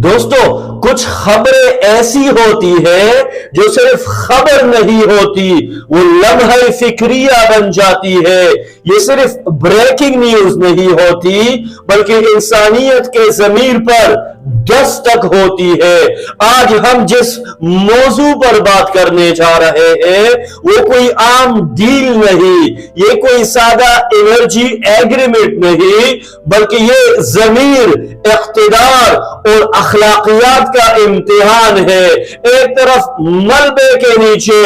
دوستو کچھ خبریں ایسی ہوتی ہے جو صرف خبر نہیں ہوتی، وہ لمحہ فکریہ بن جاتی ہے۔ یہ صرف بریکنگ نیوز نہیں ہوتی بلکہ انسانیت کے ضمیر پر دستک ہوتی ہے۔ آج ہم جس موضوع پر بات کرنے جا رہے ہیں وہ کوئی عام ڈیل نہیں، یہ کوئی سادہ انرجی ایگریمنٹ نہیں، بلکہ یہ ضمیر، اقتدار اور اخلاقیات کا امتحان ہے۔ ایک طرف ملبے کے نیچے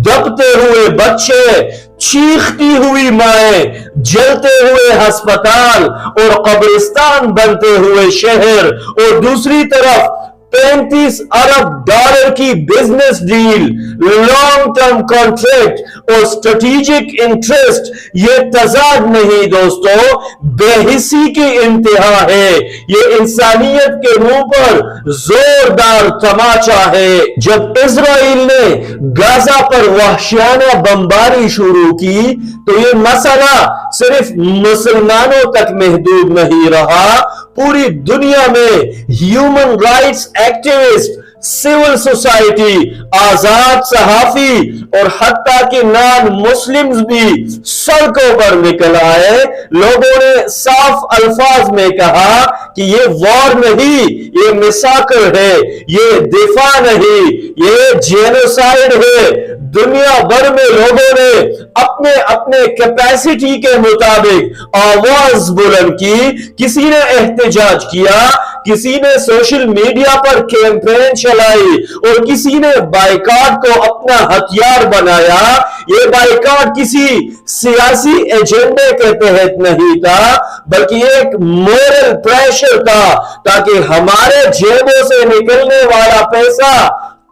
دبتے ہوئے بچے، چیختی ہوئی مائیں، جلتے ہوئے ہسپتال اور قبرستان بنتے ہوئے شہر، اور دوسری طرف 35 ارب ڈالر کی business deal, long term contract اور اسٹریٹجک انٹرسٹ۔ یہ تضاد نہیں دوستو، بے حسی کی انتہا ہے۔ یہ انسانیت کے منہ پر زوردار تماچا ہے۔ جب اسرائیل نے غزہ پر وحشیانہ بمباری شروع کی تو یہ مسئلہ صرف مسلمانوں تک محدود نہیں رہا، پوری دنیا میں human rights activist, civil society, آزاد صحافی اور حتیٰ کہ نان مسلمز بھی سڑکوں پر نکل آئے۔ لوگوں نے صاف الفاظ میں کہا کہ یہ وار نہیں، یہ میساکر ہے، یہ دفاع نہیں، یہ جینوسائیڈ ہے۔ دنیا بھر میں لوگوں نے اپنے اپنے کیپیسٹی کے مطابق آواز بلند کی، کسی نے احتجاج کیا، کسی نے سوشل میڈیا پر کیمپین چلائی اور کسی نے بائیکاٹ کو اپنا ہتھیار بنایا۔ یہ بائیکاٹ کسی سیاسی ایجنڈے کے تحت نہیں تھا بلکہ ایک مورل پریشر تھا تاکہ ہمارے جیبوں سے نکلنے والا پیسہ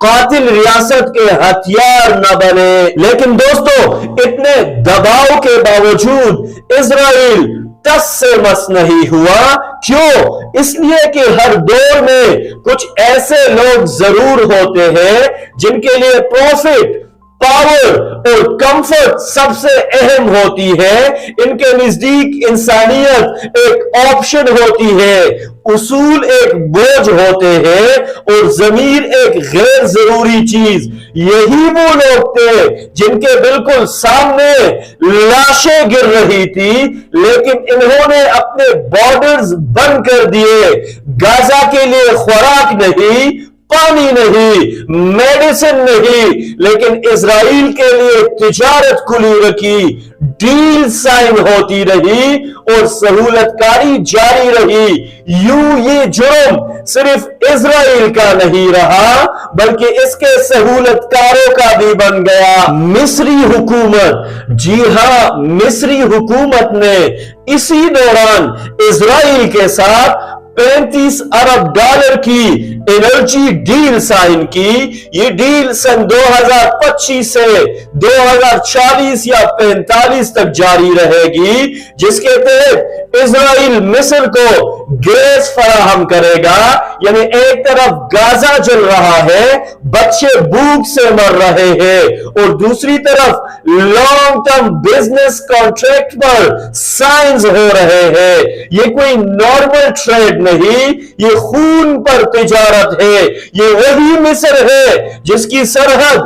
قاتل ریاست کے ہتھیار نہ بنے۔ لیکن دوستو اتنے دباؤ کے باوجود اسرائیل ٹس سے مس نہیں ہوا۔ کیوں؟ اس لیے کہ ہر دور میں کچھ ایسے لوگ ضرور ہوتے ہیں جن کے لیے پروفٹ، پاور اور کمفرٹ سب سے اہم ہوتی ہے۔ ان کے نزدیک انسانیت ایک آپشن ہوتی ہے، اصول ایک بوجھ ہوتے ہیں اور ضمیر ایک غیر ضروری چیز۔ یہی وہ لوگ تھے جن کے بالکل سامنے لاشیں گر رہی تھی لیکن انہوں نے اپنے بارڈرز بند کر دیے۔ غزہ کے لیے خوراک نہیں، پانی نہیں، میڈیسن نہیں، لیکن اسرائیل کے لیے تجارت کھلی رکھی، ڈیل سائن ہوتی رہی اور سہولت کاری جاری رہی۔ یوں یہ جرم صرف اسرائیل کا نہیں رہا بلکہ اس کے سہولت کاروں کا بھی بن گیا۔ مصری حکومت، جی ہاں مصری حکومت نے اسی دوران اسرائیل کے ساتھ 35 ارب ڈالر کی انرجی ڈیل سائن کی۔ یہ ڈیل سن 2025 سے 2040 یا 45 تک جاری رہے گی، جس کے تحت اسرائیل مصر کو گیس فراہم کرے گا۔ یعنی ایک طرف غزہ جل رہا ہے، بچے بھوک سے مر رہے ہیں، اور دوسری طرف لانگ ٹرم بزنس کانٹریکٹ پر سائنز ہو رہے ہیں۔ یہ کوئی نارمل ٹریڈ نہیں، یہ خون پر تجارت ہے۔ یہ وہی مصر ہے جس کی سرحد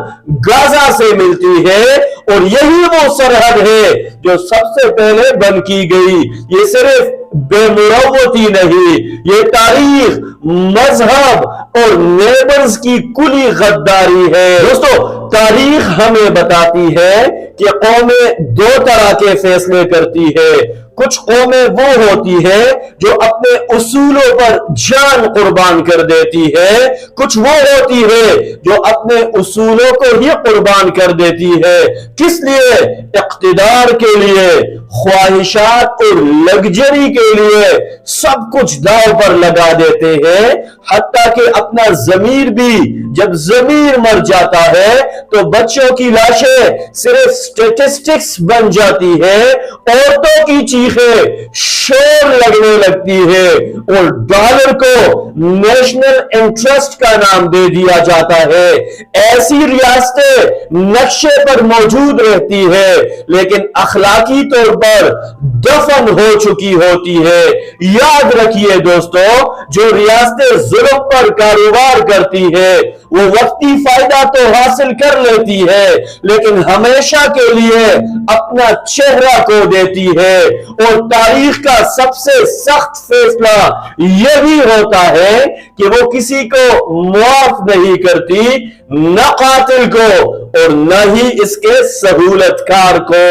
غزہ سے ملتی ہے اور یہی وہ سرحد ہے جو سب سے پہلے بند کی گئی۔ یہ صرف بے مروتی نہیں، یہ تاریخ، مذہب اور نیبرز کی کلی غداری ہے۔ دوستو تاریخ ہمیں بتاتی ہے کہ قومیں دو طرح کے فیصلے کرتی ہے۔ کچھ قومیں وہ ہوتی ہے جو اپنے اصولوں پر جان قربان کر دیتی ہے، کچھ وہ ہوتی ہے جو اپنے اصولوں کو ہی قربان کر دیتی ہے۔ کس لیے؟ اقتدار کے لیے، خواہشات اور لگژری کے لیے سب کچھ داؤ پر لگا دیتے ہیں، حتیٰ کہ اپنا ضمیر بھی۔ جب ضمیر مر جاتا ہے تو بچوں کی لاشیں صرف سٹیٹسٹکس بن جاتی ہے، عورتوں کی چیخیں شور لگنے لگتی ہے اور ڈالر کو نیشنل انٹرسٹ کا نام دے دیا جاتا ہے۔ ایسی ریاستیں نقشے پر موجود رہتی ہے لیکن اخلاقی طور پر دفن ہو چکی ہوتی ہے۔ یاد رکھیے دوستو، جو ریاستیں ظلم پر کاروبار کرتی ہے وہ وقتی فائدہ تو حاصل کر لیتی ہے لیکن ہمیشہ کے لیے اپنا چہرہ کھو دیتی ہے، اور تاریخ کا سب سے سخت فیصلہ یہی ہوتا ہے کہ وہ کسی کو معاف نہیں کرتی، نہ قاتل کو اور نہ ہی اس کے سہولت کار کو۔